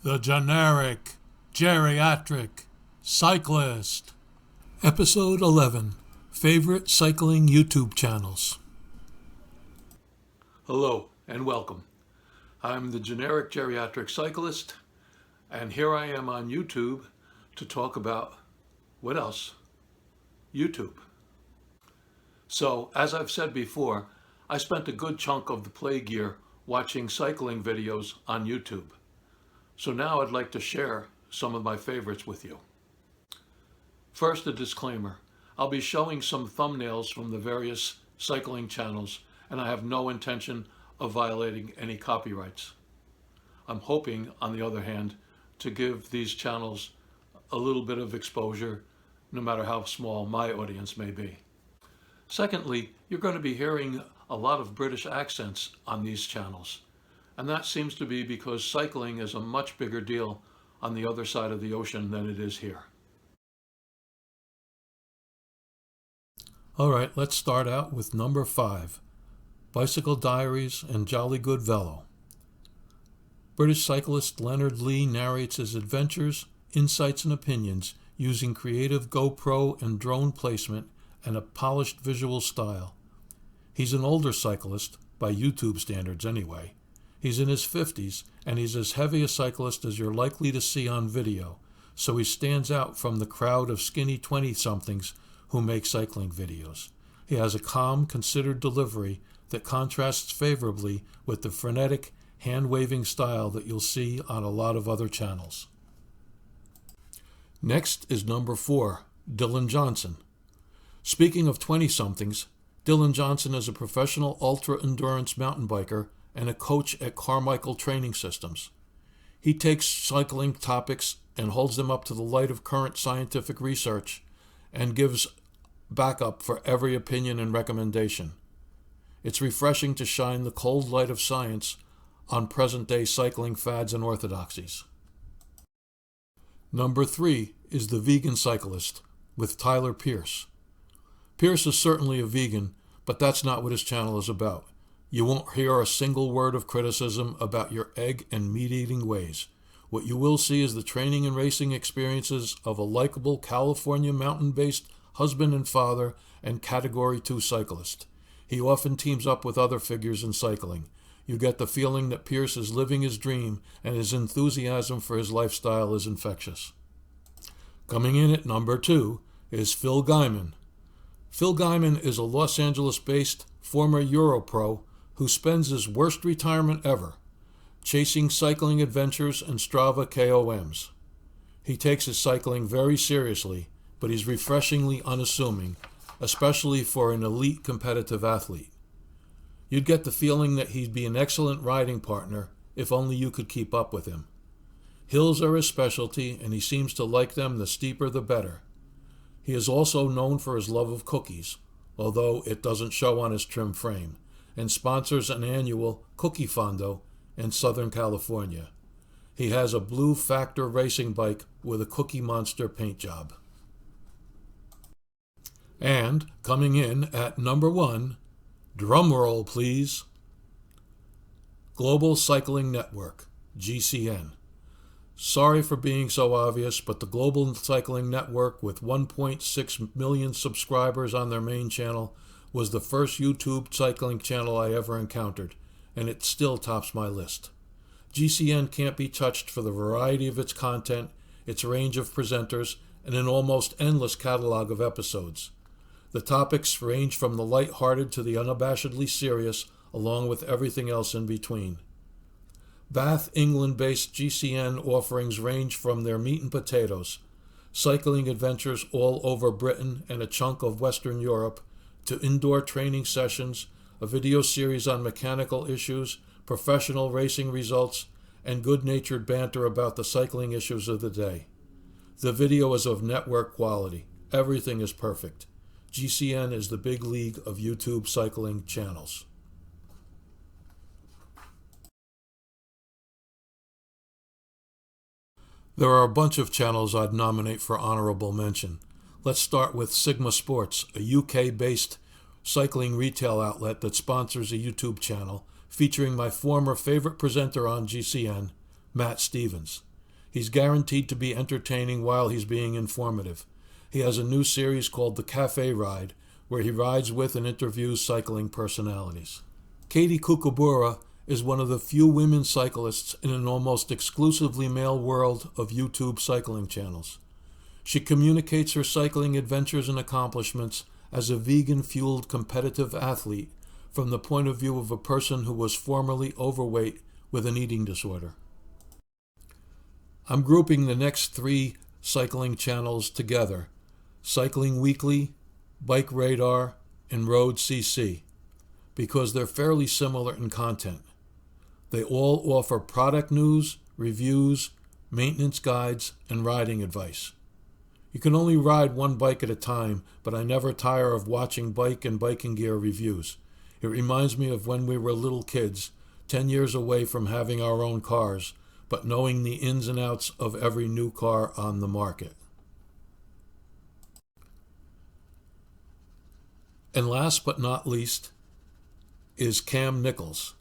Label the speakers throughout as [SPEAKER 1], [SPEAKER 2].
[SPEAKER 1] The generic geriatric cyclist. Episode 11. Favorite cycling YouTube channels. Hello and welcome. I'm the generic geriatric cyclist, and here I am on YouTube to talk about, what else? YouTube. So, as I've said before, I spent a good chunk of the plague year watching cycling videos on YouTube. So now I'd like to share some of my favorites with you. First, a disclaimer. I'll be showing some thumbnails from the various cycling channels, and I have no intention of violating any copyrights. I'm hoping, on the other hand, to give these channels a little bit of exposure, no matter how small my audience may be. Secondly, you're going to be hearing a lot of British accents on these channels, and that seems to be because cycling is a much bigger deal on the other side of the ocean than it is here. All right, let's start out with number 5, Bicycle Diaries and Jolly Good Velo. British cyclist Leonard Lee narrates his adventures, insights, and opinions using creative GoPro and drone placement and a polished visual style. He's an older cyclist, by YouTube standards anyway. He's in his 50s, and he's as heavy a cyclist as you're likely to see on video, so he stands out from the crowd of skinny 20-somethings who make cycling videos. He has a calm, considered delivery that contrasts favorably with the frenetic, hand-waving style that you'll see on a lot of other channels. Next is number 4, Dylan Johnson. Speaking of 20-somethings, Dylan Johnson is a professional ultra-endurance mountain biker and a coach at Carmichael Training Systems. He takes cycling topics and holds them up to the light of current scientific research and gives backup for every opinion and recommendation. It's refreshing to shine the cold light of science on present-day cycling fads and orthodoxies. Number 3 is The Vegan Cyclist with Tyler Pierce. Pierce is certainly a vegan, but that's not what his channel is about. You won't hear a single word of criticism about your egg and meat-eating ways. What you will see is the training and racing experiences of a likable California mountain-based husband and father and Category 2 cyclist. He often teams up with other figures in cycling. You get the feeling that Pierce is living his dream, and his enthusiasm for his lifestyle is infectious. Coming in at number 2 is Phil Guyman. Phil Guyman is a Los Angeles-based former Europro who spends his worst retirement ever, chasing cycling adventures and Strava KOMs. He takes his cycling very seriously, but he's refreshingly unassuming, especially for an elite competitive athlete. You'd get the feeling that he'd be an excellent riding partner if only you could keep up with him. Hills are his specialty, and he seems to like them the steeper the better. He is also known for his love of cookies, although it doesn't show on his trim frame, and sponsors an annual Cookie Fondo in Southern California. He has a Blue Factor racing bike with a Cookie Monster paint job. And coming in at number 1, drumroll please, Global Cycling Network, GCN. Sorry for being so obvious, but the Global Cycling Network, with 1.6 million subscribers on their main channel, was the first YouTube cycling channel I ever encountered, and it still tops my list. GCN can't be touched for the variety of its content, its range of presenters, and an almost endless catalog of episodes. The topics range from the light-hearted to the unabashedly serious, along with everything else in between. Bath, England-based GCN offerings range from their meat and potatoes, cycling adventures all over Britain and a chunk of Western Europe, to indoor training sessions, a video series on mechanical issues, professional racing results, and good-natured banter about the cycling issues of the day. The video is of network quality. Everything is perfect. GCN is the big league of YouTube cycling channels. There are a bunch of channels I'd nominate for honorable mention. Let's start with Sigma Sports, a UK-based cycling retail outlet that sponsors a YouTube channel featuring my former favorite presenter on GCN, Matt Stevens. He's guaranteed to be entertaining while he's being informative. He has a new series called The Cafe Ride, where he rides with and interviews cycling personalities. Katie Kukabura is one of the few women cyclists in an almost exclusively male world of YouTube cycling channels. She communicates her cycling adventures and accomplishments as a vegan-fueled competitive athlete from the point of view of a person who was formerly overweight with an eating disorder. I'm grouping the next 3 cycling channels together: Cycling Weekly, Bike Radar, and Road CC, because they're fairly similar in content. They all offer product news, reviews, maintenance guides, and riding advice. You can only ride one bike at a time, but I never tire of watching bike and biking gear reviews. It reminds me of when we were little kids, 10 years away from having our own cars, but knowing the ins and outs of every new car on the market. And last but not least is Cam Nichols.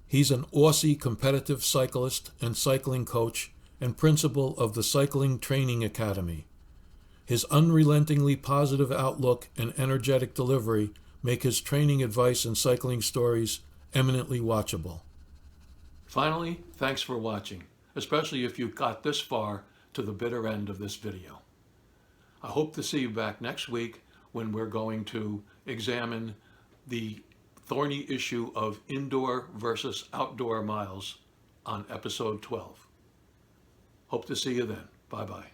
[SPEAKER 1] He's an Aussie competitive cyclist and cycling coach and principal of the Cycling Training Academy. His unrelentingly positive outlook and energetic delivery make his training advice and cycling stories eminently watchable. Finally, thanks for watching, especially if you got this far to the bitter end of this video. I hope to see you back next week when we're going to examine the thorny issue of indoor versus outdoor miles on episode 12. Hope to see you then. Bye-bye.